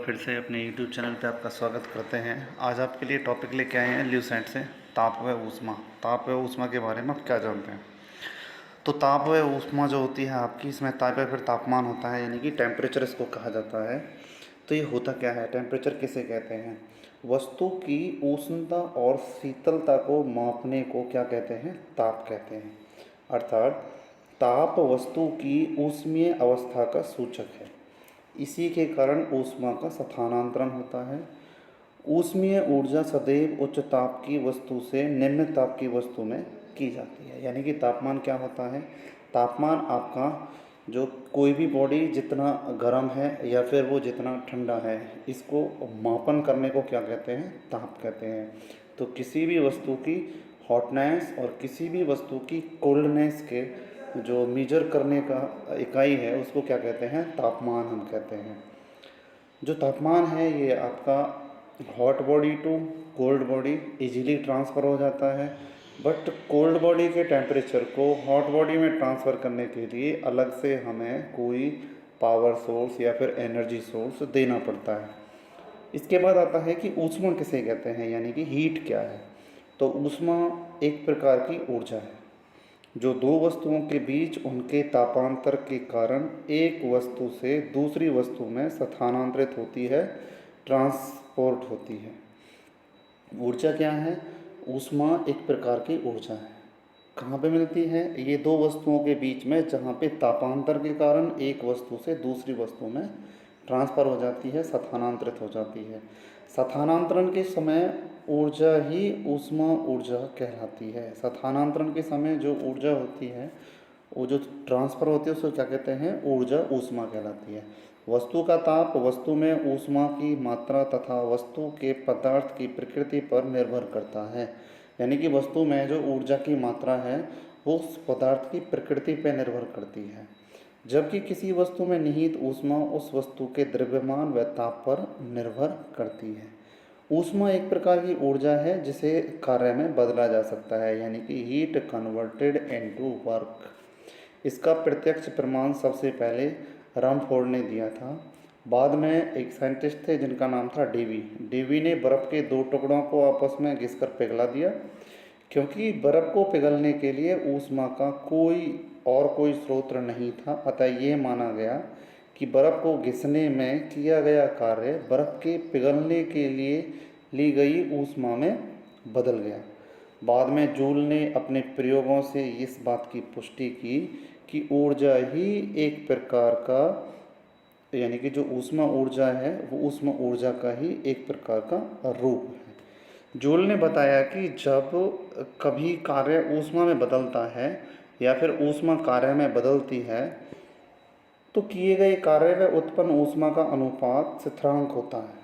फिर से अपने YouTube चैनल पे आपका स्वागत करते हैं। आज आपके लिए टॉपिक लेके आए हैं ल्यूसेंट से ताप व ऊष्मा। ताप व ऊष्मा के बारे में आप क्या जानते हैं? तो ताप व ऊष्मा जो होती है आपकी, इसमें ताप या फिर तापमान होता है, यानी कि टेम्परेचर इसको कहा जाता है। तो ये होता क्या है, टेम्परेचर किसे कहते हैं? वस्तु की उष्णता और शीतलता को मापने को क्या कहते हैं? ताप कहते हैं। अर्थात ताप वस्तु की ऊष्मीय अवस्था का सूचक है। इसी के कारण ऊष्मा का स्थानांतरण होता है। ऊष्मीय ऊर्जा सदैव उच्च ताप की वस्तु से निम्न ताप की वस्तु में की जाती है। यानी कि तापमान क्या होता है? तापमान आपका जो कोई भी बॉडी जितना गर्म है या फिर वो जितना ठंडा है, इसको मापन करने को क्या कहते हैं? ताप कहते हैं। तो किसी भी वस्तु की हॉटनेस और किसी भी वस्तु की कोल्डनेस के जो मेजर करने का इकाई है, उसको क्या कहते हैं? तापमान हम कहते हैं। जो तापमान है ये आपका hot body to cold body easily transfer हो जाता है, बट कोल्ड बॉडी के टेम्परेचर को हॉट बॉडी में ट्रांसफ़र करने के लिए अलग से हमें कोई पावर सोर्स या फिर एनर्जी सोर्स देना पड़ता है। इसके बाद आता है कि ऊष्मा किसे कहते हैं, यानी कि हीट क्या है? तो ऊष्मा एक प्रकार की ऊर्जा है जो दो वस्तुओं के बीच उनके तापांतर के कारण एक वस्तु से दूसरी वस्तु में स्थानांतरित होती है, ट्रांसपोर्ट होती है। ऊर्जा क्या है? ऊष्मा एक प्रकार की ऊर्जा है। कहाँ पे मिलती है? ये दो वस्तुओं के बीच में, जहाँ पे तापांतर के कारण एक वस्तु से दूसरी वस्तु में ट्रांसफ़र हो जाती है, स्थानांतरित हो जाती है। स्थानांतरण के समय ऊर्जा ही ऊष्मा ऊर्जा कहलाती है। स्थानांतरण के समय जो ऊर्जा होती है, वो जो ट्रांसफ़र होती है, उसको क्या कहते हैं? ऊर्जा ऊष्मा कहलाती है। वस्तु का ताप वस्तु में ऊष्मा की मात्रा तथा वस्तु के पदार्थ की प्रकृति पर निर्भर करता है। यानी कि वस्तु में जो ऊर्जा की मात्रा है वो उस पदार्थ की प्रकृति पर निर्भर करती है, जबकि किसी वस्तु में निहित ऊष्मा उस वस्तु के द्रव्यमान व ताप पर निर्भर करती है। ऊष्मा एक प्रकार की ऊर्जा है जिसे कार्य में बदला जा सकता है, यानी कि हीट कन्वर्टेड इनटू वर्क। इसका प्रत्यक्ष प्रमाण सबसे पहले रमफोर्ड ने दिया था। बाद में एक साइंटिस्ट थे जिनका नाम था डेवी। डेवी ने बर्फ़ के दो टुकड़ों को आपस में घिसकर पिघला दिया। क्योंकि बर्फ़ को पिघलने के लिए ऊष्मा का कोई स्रोत नहीं था, अतः ये माना गया कि बर्फ़ को घिसने में किया गया कार्य बर्फ़ के पिघलने के लिए ली गई ऊष्मा में बदल गया। बाद में जूल ने अपने प्रयोगों से इस बात की पुष्टि की कि ऊर्जा ही एक प्रकार का, यानी कि जो ऊष्मा ऊर्जा है वो ऊष्मा ऊर्जा का ही एक प्रकार का रूप है। जूल ने बताया कि जब कभी कार्य ऊष्मा में बदलता है या फिर ऊष्मा कार्य में बदलती है, तो किए गए कार्य व उत्पन्न ऊष्मा का अनुपात स्थिरांक होता है,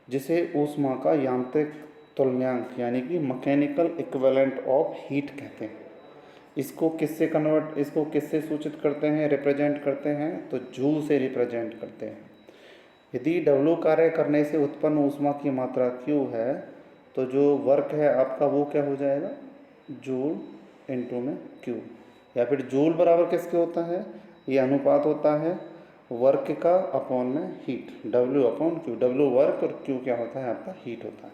जिसे ऊष्मा का यांत्रिक तुल्यांक यानी कि मैकेनिकल इक्विवेलेंट ऑफ हीट कहते हैं। इसको किससे सूचित करते हैं, रिप्रेजेंट करते हैं? तो जूल से रिप्रेजेंट करते हैं। यदि W कार्य करने से उत्पन्न ऊष्मा की मात्रा Q है, तो जो वर्क है आपका वो क्या हो जाएगा? जूल इनटू में Q। या फिर जूल बराबर किसके होता है? ये अनुपात होता है वर्क का अपॉन में heat, W upon Q। W work और Q क्या होता है? आपका हीट होता है।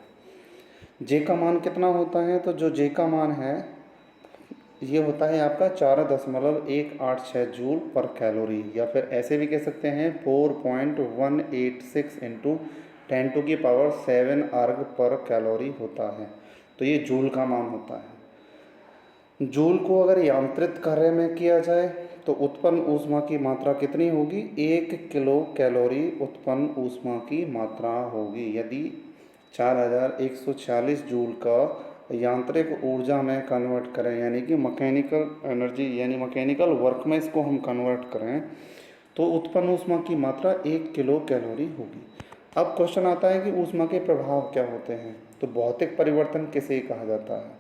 J का मान कितना होता है? तो जो J का मान है ये होता है आपका 4.186 जूल पर कैलोरी, या फिर ऐसे भी कह सकते हैं 4.186 इंटू 10⁻7 अर्ग पर कैलोरी होता है। तो ये जूल का मान होता है। जूल को अगर यांत्रिक कार्य में किया जाए तो उत्पन्न ऊष्मा की मात्रा कितनी होगी? 1 किलो कैलोरी उत्पन्न ऊष्मा की मात्रा होगी। यदि 4146 जूल का यांत्रिक ऊर्जा में कन्वर्ट करें, यानी कि मैकेनिकल एनर्जी यानी मैकेनिकल वर्क में इसको हम कन्वर्ट करें, तो उत्पन्न ऊष्मा की मात्रा 1 किलो कैलोरी होगी। अब क्वेश्चन आता है कि ऊष्मा के प्रभाव क्या होते हैं? तो भौतिक परिवर्तन किसे कहा जाता है?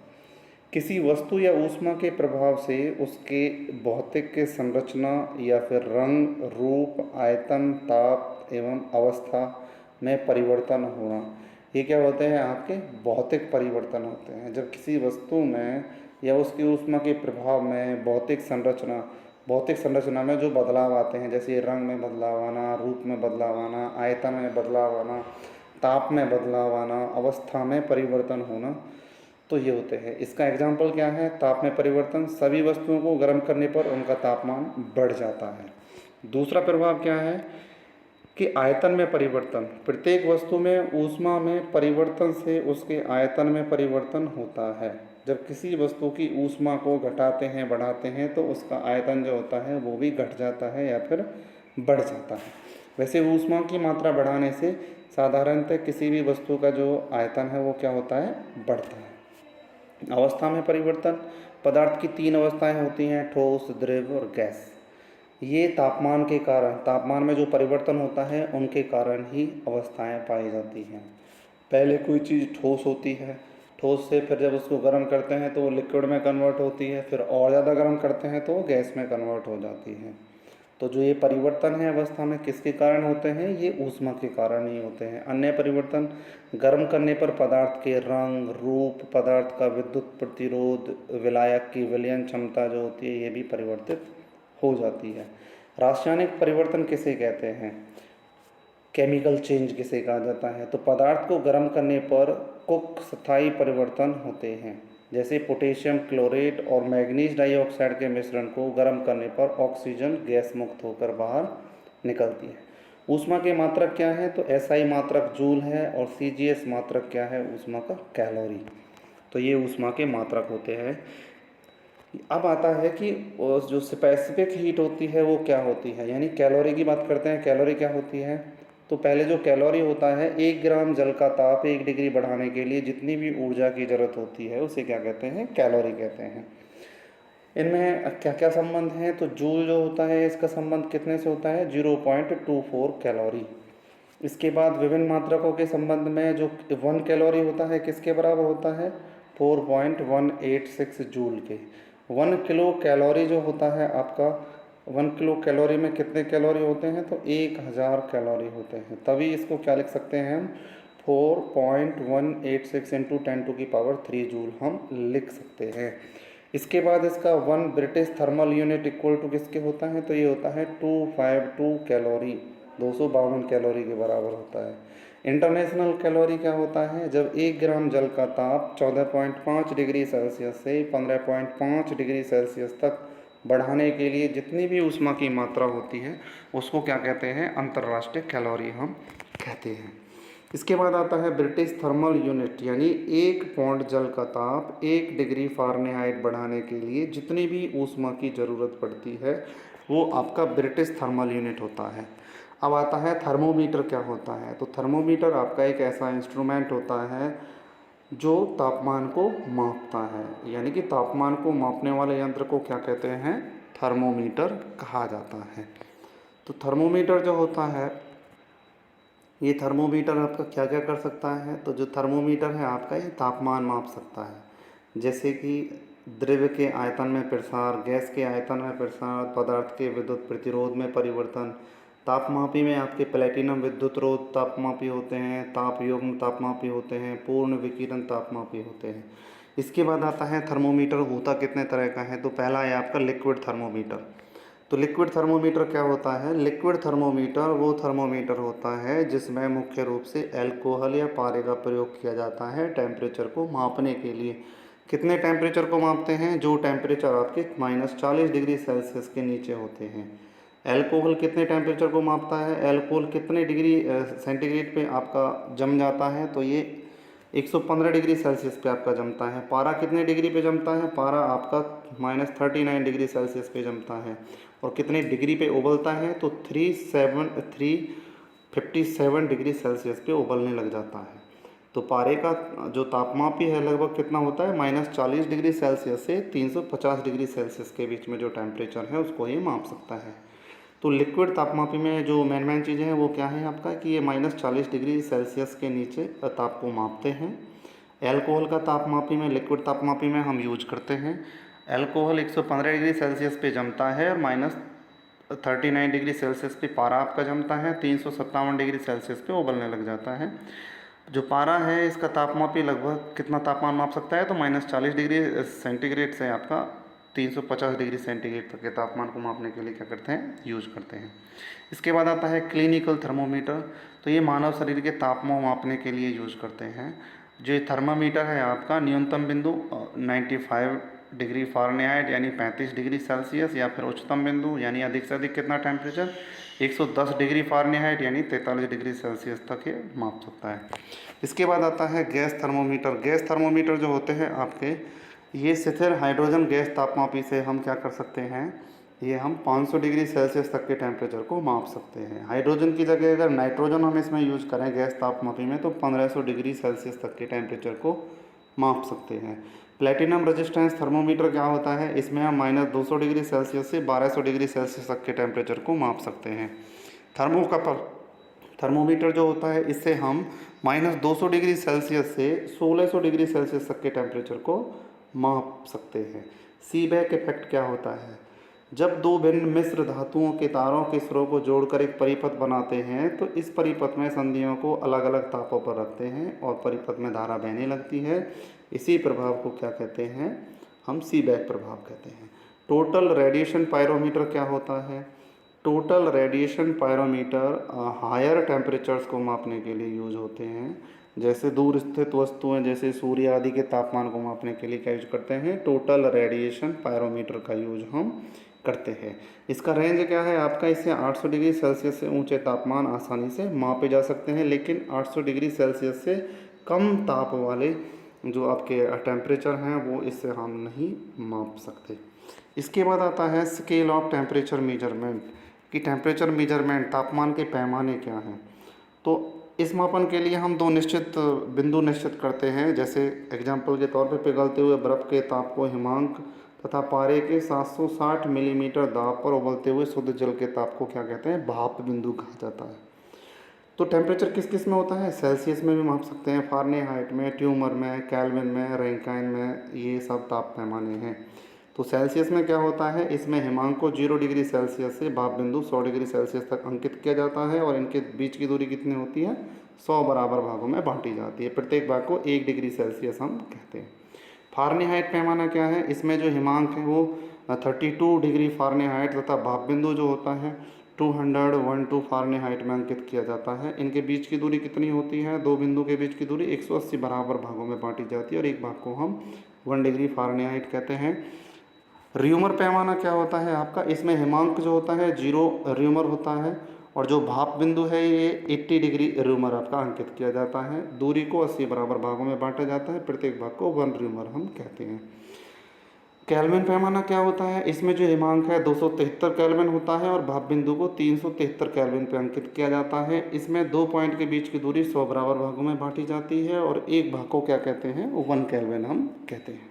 किसी वस्तु या ऊष्मा के प्रभाव से उसके भौतिक के संरचना या फिर रंग, रूप, आयतन, ताप एवं अवस्था में परिवर्तन होना, ये क्या होते हैं? आपके भौतिक परिवर्तन होते हैं। जब किसी वस्तु में या उसकी ऊष्मा के प्रभाव में भौतिक संरचना भौतिक संरचना में जो बदलाव आते हैं, जैसे रंग में बदलाव आना, रूप में बदलाव आना, आयतन में बदलाव आना, ताप में बदलाव आना, अवस्था में परिवर्तन होना, तो ये होते हैं। इसका एग्जाम्पल क्या है? ताप में परिवर्तन, सभी वस्तुओं को गर्म करने पर उनका तापमान बढ़ जाता है। दूसरा प्रभाव क्या है कि आयतन में परिवर्तन, प्रत्येक वस्तु में ऊष्मा में परिवर्तन से उसके आयतन में परिवर्तन होता है। जब किसी वस्तु की ऊष्मा को घटाते हैं, बढ़ाते हैं, तो उसका आयतन जो होता है वो भी घट जाता है या फिर बढ़ जाता है। वैसे ऊष्मा की मात्रा बढ़ाने से साधारणतः किसी भी वस्तु का जो आयतन है वो क्या होता है? बढ़ता है। अवस्था में परिवर्तन, पदार्थ की 3 अवस्थाएं होती हैं, ठोस, द्रव और गैस। ये तापमान के कारण, तापमान में जो परिवर्तन होता है उनके कारण ही अवस्थाएं पाई जाती हैं। पहले कोई चीज़ ठोस होती है, ठोस से फिर जब उसको गर्म करते हैं तो वो लिक्विड में कन्वर्ट होती है, फिर और ज़्यादा गर्म करते हैं तो वो गैस में कन्वर्ट हो जाती है। तो जो ये परिवर्तन है अवस्था में किसके कारण होते हैं? ये ऊष्मा के कारण ही होते हैं। अन्य परिवर्तन, गर्म करने पर पदार्थ के रंग, रूप, पदार्थ का विद्युत प्रतिरोध, विलायक की विलयन क्षमता जो होती है ये भी परिवर्तित हो जाती है। रासायनिक परिवर्तन किसे कहते हैं? केमिकल चेंज किसे कहा जाता है? तो पदार्थ को गर्म करने पर कुछ स्थायी परिवर्तन होते हैं, जैसे पोटेशियम क्लोरेट और मैग्नीज डाइऑक्साइड के मिश्रण को गर्म करने पर ऑक्सीजन गैस मुक्त होकर बाहर निकलती है। ऊष्मा के मात्रक क्या है? तो एसआई मात्रक जूल है और सीजीएस मात्रक क्या है? ऊष्मा का कैलोरी। तो ये ऊष्मा के मात्रक होते हैं। अब आता है कि जो स्पेसिफिक हीट होती है वो क्या होती है, यानी कैलोरी की बात करते हैं। कैलोरी क्या होती है? तो पहले जो कैलोरी होता है, 1 ग्राम जल का ताप 1 डिग्री बढ़ाने के लिए जितनी भी ऊर्जा की ज़रूरत होती है उसे क्या कहते हैं? कैलोरी कहते हैं। इनमें क्या क्या संबंध हैं? तो जूल जो होता है इसका संबंध कितने से होता है? 0.24 कैलोरी। इसके बाद विभिन्न मात्रकों के संबंध में जो 1 कैलोरी होता है किसके बराबर होता है? 4.186 जूल के। 1 किलो कैलोरी जो होता है आपका, 1 किलो कैलोरी में कितने कैलोरी होते हैं? तो 1000 कैलोरी होते हैं। तभी इसको क्या लिख सकते हैं हम? 4.186 इंटू 10⁻³ जूल हम लिख सकते हैं। इसके बाद इसका 1 British thermal unit equal to किसके होता है? तो ये होता है 252 कैलोरी, 252 कैलोरी के बराबर होता है। इंटरनेशनल कैलोरी क्या होता है? जब 1 ग्राम जल का ताप 14.5 डिग्री सेल्सियस से 15.5 डिग्री सेल्सियस तक बढ़ाने के लिए जितनी भी ऊष्मा की मात्रा होती है उसको क्या कहते हैं? अंतर्राष्ट्रीय कैलोरी हम कहते हैं। इसके बाद आता है ब्रिटिश थर्मल यूनिट, यानी 1 पौंड जल का ताप 1 डिग्री फ़ारेनहाइट बढ़ाने के लिए जितनी भी ऊष्मा की ज़रूरत पड़ती है वो आपका ब्रिटिश थर्मल यूनिट होता है। अब आता है थर्मोमीटर क्या होता है? तो थर्मोमीटर आपका एक ऐसा इंस्ट्रूमेंट होता है जो तापमान को मापता है, यानी कि तापमान को मापने वाले यंत्र को क्या कहते हैं? थर्मोमीटर कहा जाता है। तो थर्मोमीटर जो होता है, ये थर्मोमीटर आपका क्या क्या कर सकता है? तो जो थर्मोमीटर है आपका ये तापमान माप सकता है, जैसे कि द्रव्य के आयतन में प्रसार, गैस के आयतन में प्रसार, पदार्थ के विद्युत प्रतिरोध में परिवर्तन। तापमापी में आपके प्लेटिनम विद्युत रोध तापमापी होते हैं, ताप युग्म तापमापी होते हैं, पूर्ण विकिरण तापमापी होते हैं। इसके बाद आता है थर्मोमीटर होता कितने तरह का है? तो पहला है आपका लिक्विड थर्मोमीटर। तो लिक्विड थर्मोमीटर क्या होता है? लिक्विड थर्मोमीटर वो थर्मोमीटर होता है जिसमें मुख्य रूप से अल्कोहल या पारे का प्रयोग किया जाता है टेम्परेचर को मापने के लिए। कितने टेम्परेचर को मापते हैं? जो टेम्परेचर आपके -40 डिग्री सेल्सियस के नीचे होते हैं। अल्कोहल कितने टेम्परेचर को मापता है? अल्कोहल कितने डिग्री सेंटीग्रेड पे आपका जम जाता है? तो ये 115 डिग्री सेल्सियस पे आपका जमता है। पारा कितने डिग्री पे जमता है? पारा आपका -39 डिग्री सेल्सियस पे जमता है। और कितने डिग्री पे उबलता है? तो 357 डिग्री सेल्सियस पे उबलने लग जाता है। तो पारे का जो तापमापी है लगभग कितना होता है? -40 डिग्री सेल्सियस से 350 डिग्री सेल्सियस के बीच में जो टेम्परेचर है उसको ये माप सकता है। तो लिक्विड तापमापी में जो मेन चीज़ें हैं वो क्या है आपका कि ये -40 डिग्री सेल्सियस के नीचे ताप को मापते हैं। अल्कोहल का तापमापी में, लिक्विड तापमापी में हम यूज करते हैं। अल्कोहल 115 डिग्री सेल्सियस पे जमता है और -39 डिग्री सेल्सियस पे पारा आपका जमता है, 357 डिग्री सेल्सियस पे उबलने लग जाता है। जो पारा है इसका तापमापी लगभग कितना तापमान माप सकता है? तो -40 डिग्री सेंटीग्रेड से आपका 350 डिग्री सेंटीग्रेड तक के तापमान को मापने के लिए क्या करते हैं, यूज करते हैं। इसके बाद आता है क्लिनिकल थर्मोमीटर। तो ये मानव शरीर के तापमान मापने के लिए यूज करते हैं। जो ये थर्मामीटर है आपका न्यूनतम बिंदु 95 डिग्री फ़ारेनहाइट यानी 35 डिग्री सेल्सियस, या फिर उच्चतम बिंदु यानी अधिक से अधिक कितना टेम्परेचर 110 डिग्री फ़ारेनहाइट यानी 43 डिग्री सेल्सियस तक ये माप सकता है। इसके बाद आता है गैस थर्मोमीटर। गैस थर्मोमीटर जो होते हैं आपके, ये स्थिर हाइड्रोजन गैस तापमापी से हम क्या कर सकते हैं, ये हम 500 डिग्री सेल्सियस तक के टेम्परेचर को माप सकते हैं। हाइड्रोजन की जगह अगर नाइट्रोजन हम इसमें यूज करें गैस तापमापी में, तो 1500 डिग्री सेल्सियस तक के टेम्परेचर को माप सकते हैं। प्लेटिनम रेजिस्टेंस थर्मोमीटर क्या होता है, इसमें हम -200 डिग्री सेल्सियस से 1200 डिग्री सेल्सियस तक के टेम्परेचर को माप सकते हैं। थर्मोकपल थर्मोमीटर जो होता है, इससे हम -200 डिग्री सेल्सियस से 1600 डिग्री सेल्सियस तक के टेम्परेचर को माप सकते हैं। सीबेक इफेक्ट क्या होता है, जब दो भिन्न मिश्र धातुओं के तारों के सिरों को जोड़कर एक परिपथ बनाते हैं, तो इस परिपथ में संधियों को अलग अलग तापों पर रखते हैं और परिपथ में धारा बहने लगती है। इसी प्रभाव को क्या कहते हैं, हम सीबेक प्रभाव कहते हैं। टोटल रेडिएशन पायरोमीटर क्या होता है, total radiation pyrometer higher temperatures को मापने के लिए यूज होते हैं। जैसे दूर स्थित वस्तुएं जैसे सूर्य आदि के तापमान को मापने के लिए क्या यूज करते हैं, टोटल रेडिएशन पायरोमीटर का यूज हम करते हैं। इसका रेंज क्या है आपका, इससे 800 डिग्री सेल्सियस से ऊंचे तापमान आसानी से मापे जा सकते हैं, लेकिन 800 डिग्री सेल्सियस से कम ताप वाले जो आपके टेम्परेचर हैं वो इससे हम नहीं माप सकते। इसके बाद आता है स्केल ऑफ टेम्परेचर मेजरमेंट, कि टेम्परेचर मेजरमेंट तापमान के पैमाने क्या हैं। तो इस मापन के लिए हम दो निश्चित बिंदु निश्चित करते हैं। जैसे एग्जाम्पल के तौर पे पिघलते हुए बर्फ़ के ताप को हिमांक तथा पारे के 760 मिलीमीटर दाब पर उबलते हुए शुद्ध जल के ताप को क्या कहते हैं, भाप बिंदु कहा जाता है। तो टेम्परेचर किस किस में होता है, सेल्सियस में भी माप सकते हैं, फ़ारेनहाइट में, ट्यूमर में, केल्विन में, रैंकाइन में, ये सब ताप पैमाने हैं। तो सेल्सियस में क्या होता है, इसमें हिमांक को 0 डिग्री सेल्सियस से भाप बिंदु 100 डिग्री सेल्सियस तक अंकित किया जाता है और इनके बीच की दूरी कितनी होती है, 100 बराबर भागों में बांटी जाती है। प्रत्येक भाग को 1 डिग्री सेल्सियस हम कहते हैं। फ़ारेनहाइट पैमाना क्या है, इसमें जो हिमांक है वो 32 डिग्री फ़ारेनहाइट तथा भाप बिंदु जो होता है 212 फ़ारेनहाइट में अंकित किया जाता है। इनके बीच की दूरी कितनी होती है, दो बिंदु के बीच की दूरी 180 बराबर भागों में बांटी जाती है और एक भाग को हम 1 डिग्री फ़ारेनहाइट कहते हैं। र्यूमर पैमाना क्या होता है आपका, इसमें हिमांक जो होता है 0 र्यूमर होता है और जो भाप बिंदु है ये 80 डिग्री र्यूमर आपका अंकित किया जाता है। दूरी को 80 बराबर भागों में बांटा जाता है, प्रत्येक भाग को 1 र्यूमर हम कहते हैं। केल्विन पैमाना क्या होता है, इसमें जो हिमांक है 273 केल्विन होता है और भाप बिंदु को 373 केल्विन पे अंकित किया जाता है। इसमें दो पॉइंट के बीच की दूरी 100 बराबर भागों में बांटी जाती है और एक भाग को क्या कहते हैं, 1 केल्विन हम कहते हैं।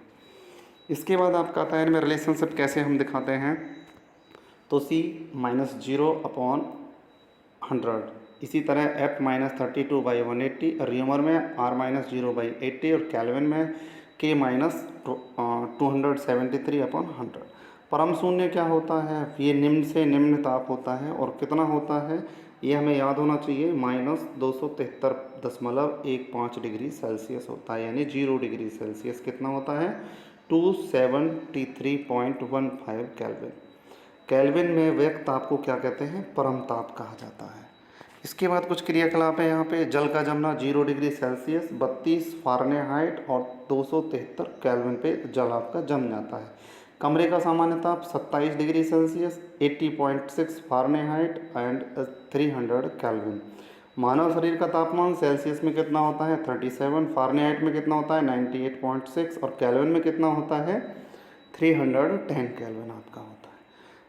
इसके बाद आपका आता है इनमें रिलेशनशिप कैसे हम दिखाते हैं, तो C -0/100, इसी तरह F -32/180, र्यूमर में R -0/80 और केल्विन में K -273/100। परम शून्य क्या होता है, ये निम्न से निम्न ताप होता है और कितना होता है ये हमें याद होना चाहिए, -273.15 डिग्री सेल्सियस होता है, यानी 0 डिग्री सेल्सियस कितना होता है, 273.15 केल्विन। केल्विन में व्यक्त ताप को क्या कहते हैं, परम ताप कहा जाता है। इसके बाद कुछ क्रियाकलाप है यहाँ पे, जल का जमना 0 डिग्री सेल्सियस 32 फ़ारेनहाइट और 273 केल्विन पे जल आपका जम जाता है। कमरे का सामान्य ताप 27 degree Celsius 80.6 Fahrenheit and 300 Kelvin. मानव शरीर का तापमान सेल्सियस में कितना होता है, 37, फ़ारेनहाइट में कितना होता है, 98.6 और केल्विन में कितना होता है, 310 केल्विन आपका होता है।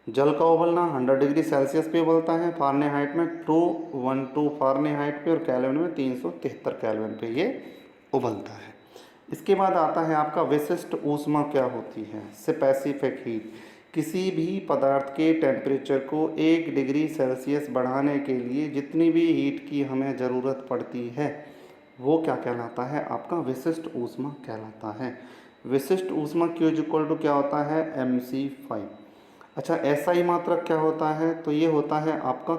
जल का उबलना 100 डिग्री सेल्सियस पे उबलता है, फ़ारेनहाइट में 212 फ़ारेनहाइट पे और केल्विन में 373 केल्विन पे ये उबलता है। इसके बाद आता है आपका विशिष्ट ऊष्मा क्या होती है, स्पेसिफिक हीट। किसी भी पदार्थ के टेम्परेचर को 1 डिग्री सेल्सियस बढ़ाने के लिए जितनी भी हीट की हमें ज़रूरत पड़ती है वो क्या कहलाता है, आपका विशिष्ट ऊष्मा कहलाता है। विशिष्ट ऊष्मा Q क्या होता है, mc5। अच्छा, SI मात्रक क्या होता है, तो ये होता है आपका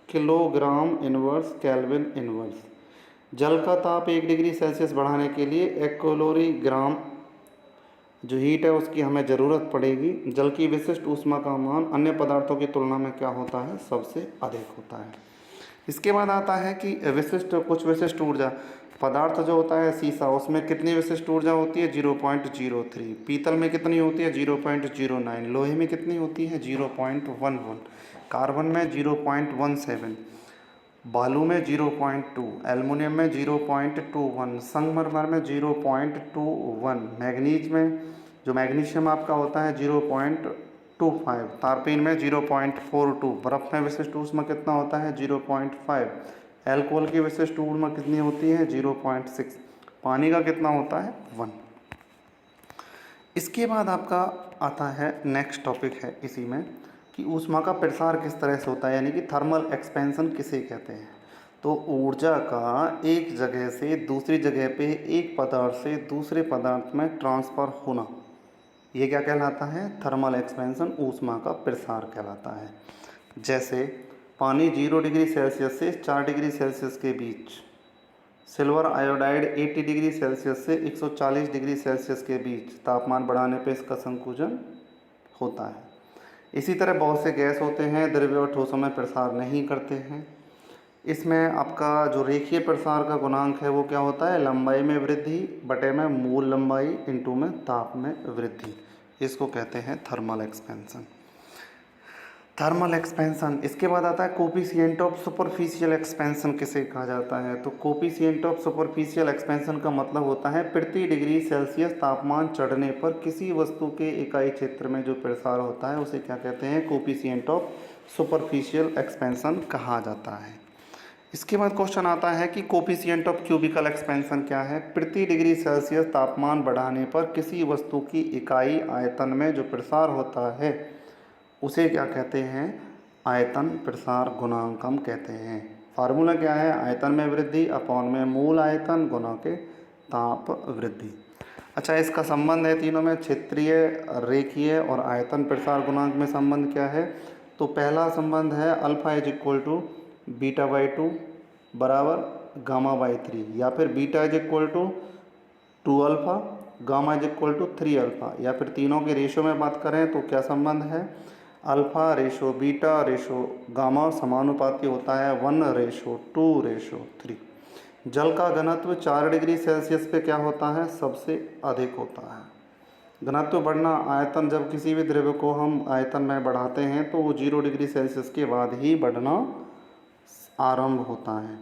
किलोग्राम इनवर्स केल्विन इनवर्स। जल का ताप 1 डिग्री सेल्सियस बढ़ाने के लिए 1 कैलोरी ग्राम जो हीट है उसकी हमें ज़रूरत पड़ेगी। जल की विशिष्ट ऊष्मा का मान अन्य पदार्थों की तुलना में क्या होता है, सबसे अधिक होता है। इसके बाद आता है कि कुछ विशिष्ट ऊर्जा। पदार्थ जो होता है शीशा, उसमें कितनी विशिष्ट ऊर्जा होती है, 0.03। पीतल में कितनी होती है, 0.09। लोहे में कितनी होती है, 0.11। कार्बन में 0.17। बालू में 0.2। एल्युमिनियम में 0.21। संगमरमर में 0.21। मैग्नीज में, जो मैग्नीशियम आपका होता है, 0.25। तारपीन में 0.42। बर्फ़ में विशिष्ट ऊष्मा कितना होता है, 0.5। एल्कोहल की विशिष्ट ऊष्मा कितनी होती है, 0.6। पानी का कितना होता है, 1। इसके बाद आपका आता है नेक्स्ट टॉपिक है इसी में कि ऊष्मा का प्रसार किस तरह से होता है, यानी कि थर्मल एक्सपेंशन किसे कहते हैं। तो ऊर्जा का एक जगह से दूसरी जगह पे एक पदार्थ से दूसरे पदार्थ में ट्रांसफ़र होना, ये क्या कहलाता है, थर्मल एक्सपेंशन, ऊष्मा का प्रसार कहलाता है। जैसे पानी 0 डिग्री सेल्सियस से 4 डिग्री सेल्सियस के बीच, सिल्वर आयोडाइड 80 डिग्री सेल्सियस से 140 डिग्री सेल्सियस के बीच तापमान बढ़ाने पर इसका संकुचन होता है। इसी तरह बहुत से गैस होते हैं द्रव्य और ठोसों में प्रसार नहीं करते हैं। इसमें आपका जो रेखीय प्रसार का गुणांक है वो क्या होता है, लंबाई में वृद्धि बटे में मूल लंबाई इंटू में ताप में वृद्धि, इसको कहते हैं थर्मल एक्सपेंशन। Thermal expansion. इसके बाद आता है कोफिशिएंट ऑफ सुपरफिशियल एक्सपेंशन किसे कहा जाता है। तो कोफिशिएंट ऑफ सुपरफिशियल एक्सपेंशन का मतलब होता है प्रति डिग्री सेल्सियस तापमान चढ़ने पर किसी वस्तु के इकाई क्षेत्र में जो प्रसार होता है उसे क्या कहते हैं, कोफिशिएंट ऑफ सुपरफिशियल एक्सपेंशन कहा जाता है। इसके बाद क्वेश्चन आता है कि कोफिशिएंट ऑफ क्यूबिकल एक्सपेंशन क्या है। प्रति डिग्री सेल्सियस तापमान बढ़ाने पर किसी वस्तु की इकाई आयतन में जो प्रसार होता है उसे क्या कहते हैं, आयतन प्रसार गुणांकम कहते हैं। फार्मूला क्या है, आयतन में वृद्धि अपॉन में मूल आयतन गुणा के ताप वृद्धि। अच्छा, इसका संबंध है तीनों में, क्षेत्रीय, रेखीय और आयतन प्रसार गुणांक में संबंध क्या है। तो पहला संबंध है alpha is equal to beta by 2 बराबर गामा बाई 3, या फिर beta is equal to 2 alpha, gamma is equal to 3 alpha, या फिर तीनों के रेशो में बात करें तो क्या संबंध है, alpha ratio beta ratio gamma समानुपाती होता है 1:2:3। जल का घनत्व 4 डिग्री सेल्सियस पे क्या होता है, सबसे अधिक होता है। घनत्व बढ़ना, आयतन, जब किसी भी द्रव्य को हम आयतन में बढ़ाते हैं तो वो 0 डिग्री सेल्सियस के बाद ही बढ़ना आरंभ होता है।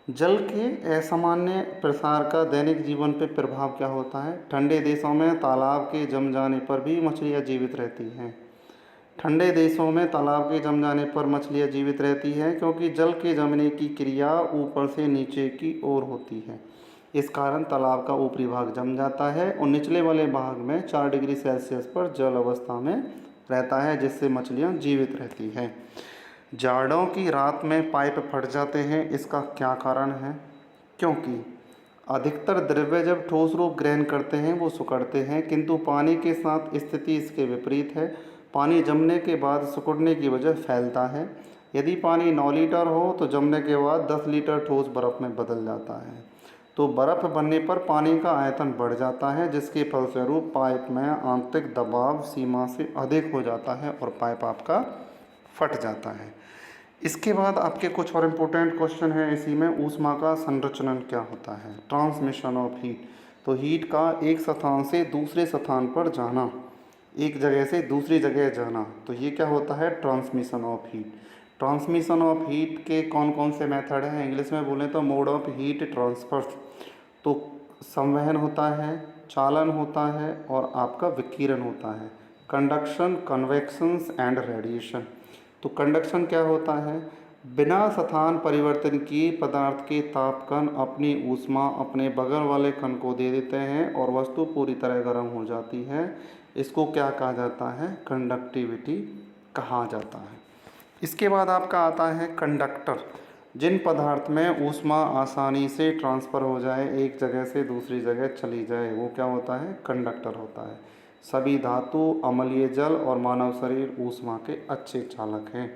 जल के असामान्य प्रसार का दैनिक जीवन पर प्रभाव क्या होता है। ठंडे देशों में तालाब के जम जाने पर भी मछलियाँ जीवित रहती हैं। ठंडे देशों में तालाब के जम जाने पर मछलियाँ जीवित रहती हैं क्योंकि जल के जमने की क्रिया ऊपर से नीचे की ओर होती है। इस कारण तालाब का ऊपरी भाग जम जाता है और निचले वाले भाग में 4 डिग्री सेल्सियस पर जल अवस्था में रहता है, जिससे मछलियाँ जीवित रहती हैं। जाड़ों की रात में पाइप फट जाते हैं, इसका क्या कारण है। क्योंकि अधिकतर द्रव्य जब ठोस रूप ग्रहण करते हैं वो सिकुड़ते हैं, किंतु पानी के साथ स्थिति इसके विपरीत है। पानी जमने के बाद सिकुड़ने की वजह फैलता है। यदि पानी 9 लीटर हो तो जमने के बाद 10 लीटर ठोस बर्फ़ में बदल जाता है। तो बर्फ़ बनने पर पानी का आयतन बढ़ जाता है, जिसके फलस्वरूप पाइप में आंतरिक दबाव सीमा से अधिक हो जाता है और पाइप आपका फट जाता है। इसके बाद आपके कुछ और इम्पोर्टेंट क्वेश्चन हैं इसी में। ऊष्मा का संरचनन क्या होता है, ट्रांसमिशन ऑफ हीट। तो हीट का एक स्थान से दूसरे स्थान पर जाना, एक जगह से दूसरी जगह जाना, तो ये क्या होता है, transmission of heat. Transmission of heat के कौन कौन से मेथड हैं, इंग्लिश में बोलें तो मोड ऑफ हीट ट्रांसफर। तो संवहन होता है, चालन होता है और आपका विकिरण होता है, कंडक्शन, कन्वेक्शंस एंड रेडिएशन। तो कंडक्शन क्या होता है, बिना स्थान परिवर्तन किए पदार्थ के ताप कण अपनी ऊष्मा अपने बगल वाले कण को दे देते हैं और वस्तु पूरी तरह गर्म हो जाती है। इसको क्या कहा जाता है, कंडक्टिविटी कहा जाता है। इसके बाद आपका आता है कंडक्टर। जिन पदार्थ में ऊष्मा आसानी से ट्रांसफ़र हो जाए, एक जगह से दूसरी जगह चली जाए, वो क्या होता है, कंडक्टर होता है। सभी धातु, अम्लीय जल और मानव शरीर ऊष्मा के अच्छे चालक हैं।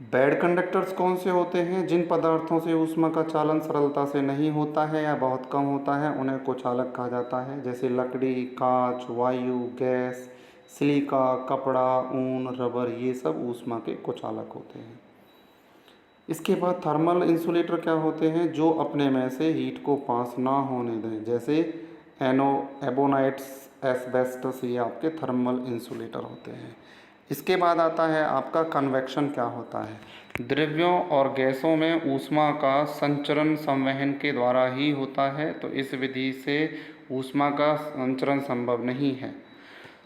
बैड कंडक्टर्स कौन से होते हैं? जिन पदार्थों से ऊष्मा का चालन सरलता से नहीं होता है या बहुत कम होता है उन्हें कुचालक कहा जाता है। जैसे लकड़ी, कांच, वायु, गैस, सिलिका, कपड़ा, ऊन, रबर, ये सब ऊष्मा के कुचालक होते हैं। इसके बाद थर्मल इंसुलेटर क्या होते हैं? जो अपने में से हीट को पास ना होने दें। जैसे एबोनाइट्स, एस्बेस्टस, ये आपके थर्मल इंसुलेटर होते हैं। इसके बाद आता है आपका कन्वेक्शन क्या होता है? द्रव्यों और गैसों में ऊष्मा का संचरण संवहन के द्वारा ही होता है, तो इस विधि से ऊष्मा का संचरण संभव नहीं है।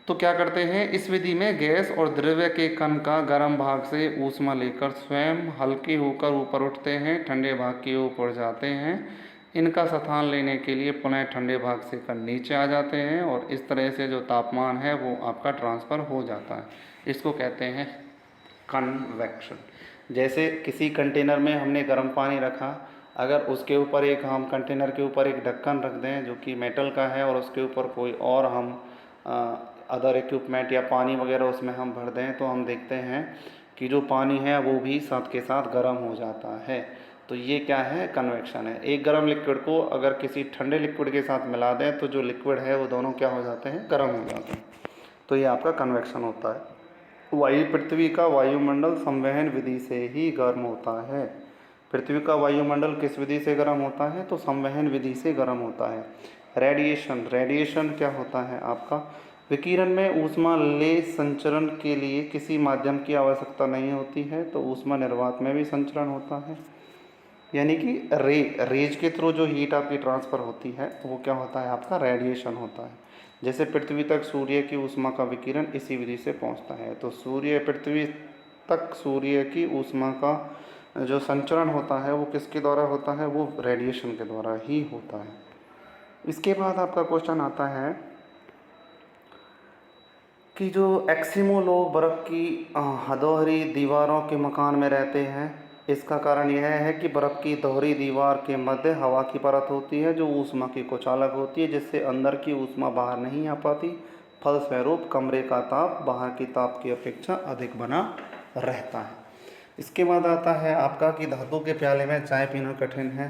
तो क्या करते हैं, इस विधि में गैस और द्रव्य के कण का गर्म भाग से ऊष्मा लेकर स्वयं हल्के होकर ऊपर उठते हैं, ठंडे भाग की ओर जाते हैं। इनका स्थान लेने के लिए पुनः ठंडे भाग से कण नीचे आ जाते हैं और इस तरह से जो तापमान है वो आपका ट्रांसफ़र हो जाता है। इसको कहते हैं कन्वेक्शन। जैसे किसी कंटेनर में हमने गर्म पानी रखा, अगर उसके ऊपर हम कंटेनर के ऊपर एक ढक्कन रख दें जो कि मेटल का है और उसके ऊपर कोई और हम अदर इक्विपमेंट या पानी वगैरह उसमें हम भर दें, तो हम देखते हैं कि जो पानी है वो भी साथ के साथ गर्म हो जाता है। तो ये क्या है? कन्वेक्शन है। एक गर्म लिक्विड को अगर किसी ठंडे लिक्विड के साथ मिला दें तो जो लिक्विड है वो दोनों क्या हो जाते हैं? गर्म हो जाते हैं। तो ये आपका कन्वेक्शन होता है। पृथ्वी का वायुमंडल संवहन विधि से ही गर्म होता है। पृथ्वी का वायुमंडल किस विधि से गर्म होता है? तो संवहन विधि से गर्म होता है। रेडिएशन क्या होता है आपका? विकिरण में ऊष्मा ले संचरण के लिए किसी माध्यम की आवश्यकता नहीं होती है, तो ऊष्मा निर्वात में भी संचरण होता है। यानी कि रेज के थ्रू जो हीट आपकी ट्रांसफ़र होती है वो क्या होता है? आपका रेडिएशन होता है। जैसे पृथ्वी तक सूर्य की ऊष्मा का विकिरण इसी विधि से पहुंचता है, तो पृथ्वी तक सूर्य की ऊष्मा का जो संचरण होता है वो किसके द्वारा होता है? वो रेडिएशन के द्वारा ही होता है। इसके बाद आपका क्वेश्चन आता है कि जो एस्किमो लोग बर्फ़ की दोहरी दीवारों के मकान में रहते हैं, इसका कारण यह है कि बर्फ़ की दोहरी दीवार के मध्य हवा की परत होती है जो ऊष्मा की कुचालक होती है, जिससे अंदर की ऊष्मा बाहर नहीं आ पाती। फलस्वरूप कमरे का ताप बाहर की ताप की अपेक्षा अधिक बना रहता है। इसके बाद आता है आपका कि धातु के प्याले में चाय पीना कठिन है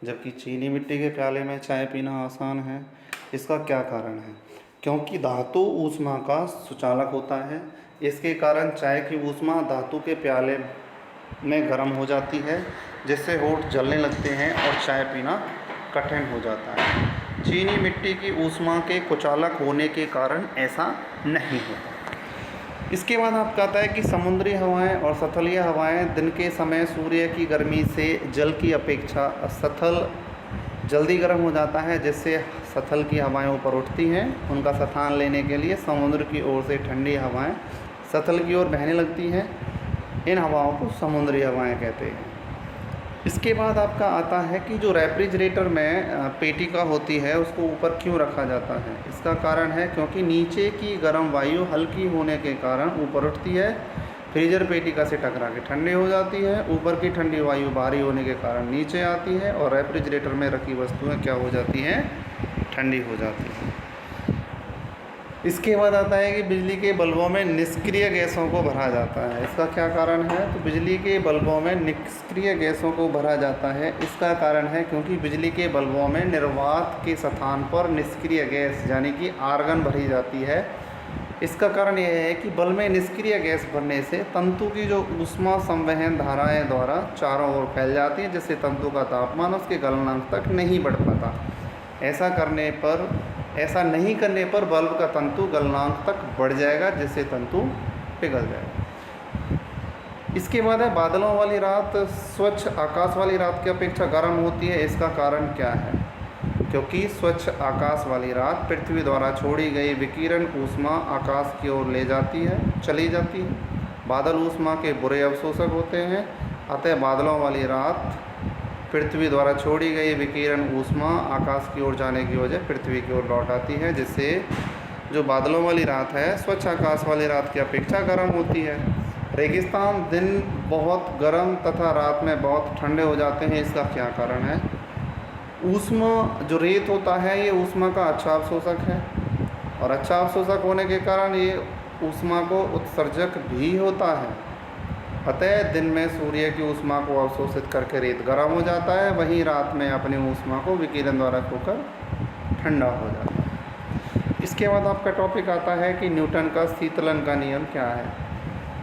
जबकि चीनी मिट्टी के प्याले में चाय पीना आसान है। इसका क्या कारण है? क्योंकि धातु ऊष्मा का सुचालक होता है, इसके कारण चाय की ऊष्मा धातु के प्याले में गर्म हो जाती है, जिससे होंठ जलने लगते हैं और चाय पीना कठिन हो जाता है। चीनी मिट्टी की ऊष्मा के कुचालक होने के कारण ऐसा नहीं होता। इसके बाद आपका आता है कि समुद्री हवाएं और सतलीय हवाएं दिन के समय सूर्य की गर्मी से जल की अपेक्षा सतल जल्दी गर्म हो जाता है, जिससे सतल की हवाएं ऊपर उठती हैं। उनका स्थान लेने के लिए समुद्र की ओर से ठंडी हवाएं सतल की ओर बहने लगती हैं। इन हवाओं को समुद्री हवाएं कहते हैं। इसके बाद आपका आता है कि जो रेफ्रिजरेटर में पेटिका होती है उसको ऊपर क्यों रखा जाता है? इसका कारण है क्योंकि नीचे की गर्म वायु हल्की होने के कारण ऊपर उठती है, फ्रीजर पेटिका से टकरा के ठंडी हो जाती है। ऊपर की ठंडी वायु भारी होने के कारण नीचे आती है और रेफ्रिजरेटर में रखी वस्तुएं क्या हो जाती हैं? ठंडी हो जाती हैं। इसके बाद आता है कि बिजली के बल्बों में निष्क्रिय गैसों को भरा जाता है। इसका क्या कारण है? तो बिजली के बल्बों में निष्क्रिय गैसों को भरा जाता है। इसका कारण है क्योंकि बिजली के बल्बों में निर्वात के स्थान पर निष्क्रिय गैस यानी कि आर्गन भरी जाती है। इसका कारण यह है कि बल्ब में निष्क्रिय गैस भरने से तंतु की जो ऊष्मा संवहन धाराएं द्वारा चारों ओर फैल जाती है, जिससे तंतु का तापमान उसके गलनांक तक नहीं बढ़ पाता। ऐसा नहीं करने पर बल्ब का तंतु गलनांक तक बढ़ जाएगा, जिससे तंतु पिघल जाएगा। इसके बाद है बादलों वाली रात स्वच्छ आकाश वाली रात की अपेक्षा गर्म होती है। इसका कारण क्या है? क्योंकि स्वच्छ आकाश वाली रात पृथ्वी द्वारा छोड़ी गई विकिरण ऊष्मा आकाश की ओर चली जाती है। बादल ऊष्मा के बुरे अवशोषक होते हैं, अतः बादलों वाली रात पृथ्वी द्वारा छोड़ी गई विकिरण ऊष्मा आकाश की ओर जाने की वजह पृथ्वी की ओर लौट आती है, जिससे जो बादलों वाली रात है स्वच्छ आकाश वाली रात की अपेक्षा गर्म होती है। रेगिस्तान दिन बहुत गर्म तथा रात में बहुत ठंडे हो जाते हैं। इसका क्या कारण है? ऊष्मा जो रेत होता है ये ऊष्मा का अच्छा अवशोषक है और अच्छा अवशोषक होने के कारण ये ऊष्मा को उत्सर्जक भी होता है। अतः दिन में सूर्य की ऊष्मा को अवशोषित करके रेत गर्म हो जाता है, वहीं रात में अपनी ऊष्मा को विकिरण द्वारा खोकर ठंडा हो जाता है। इसके बाद आपका टॉपिक आता है कि न्यूटन का शीतलन का नियम क्या है।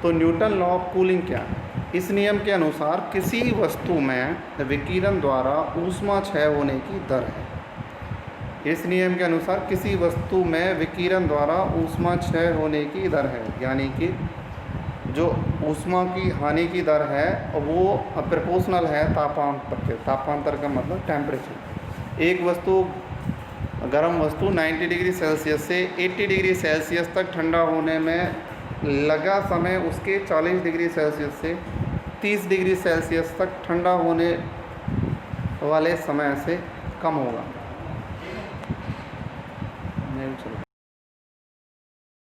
तो न्यूटन लॉ ऑफ कूलिंग क्या है। इस नियम के अनुसार किसी वस्तु में विकिरण द्वारा ऊष्मा क्षय होने की दर है। इस नियम के अनुसार किसी वस्तु में विकिरण द्वारा ऊष्मा क्षय होने की दर है, यानी कि जो ऊष्मा की हानि की दर है वो प्रोपोर्शनल है तापांतर के। तापांतर का मतलब टेम्परेचर। एक वस्तु गर्म वस्तु 90 डिग्री सेल्सियस से 80 डिग्री सेल्सियस तक ठंडा होने में लगा समय उसके 40 डिग्री सेल्सियस से 30 डिग्री सेल्सियस तक ठंडा होने वाले समय से कम होगा।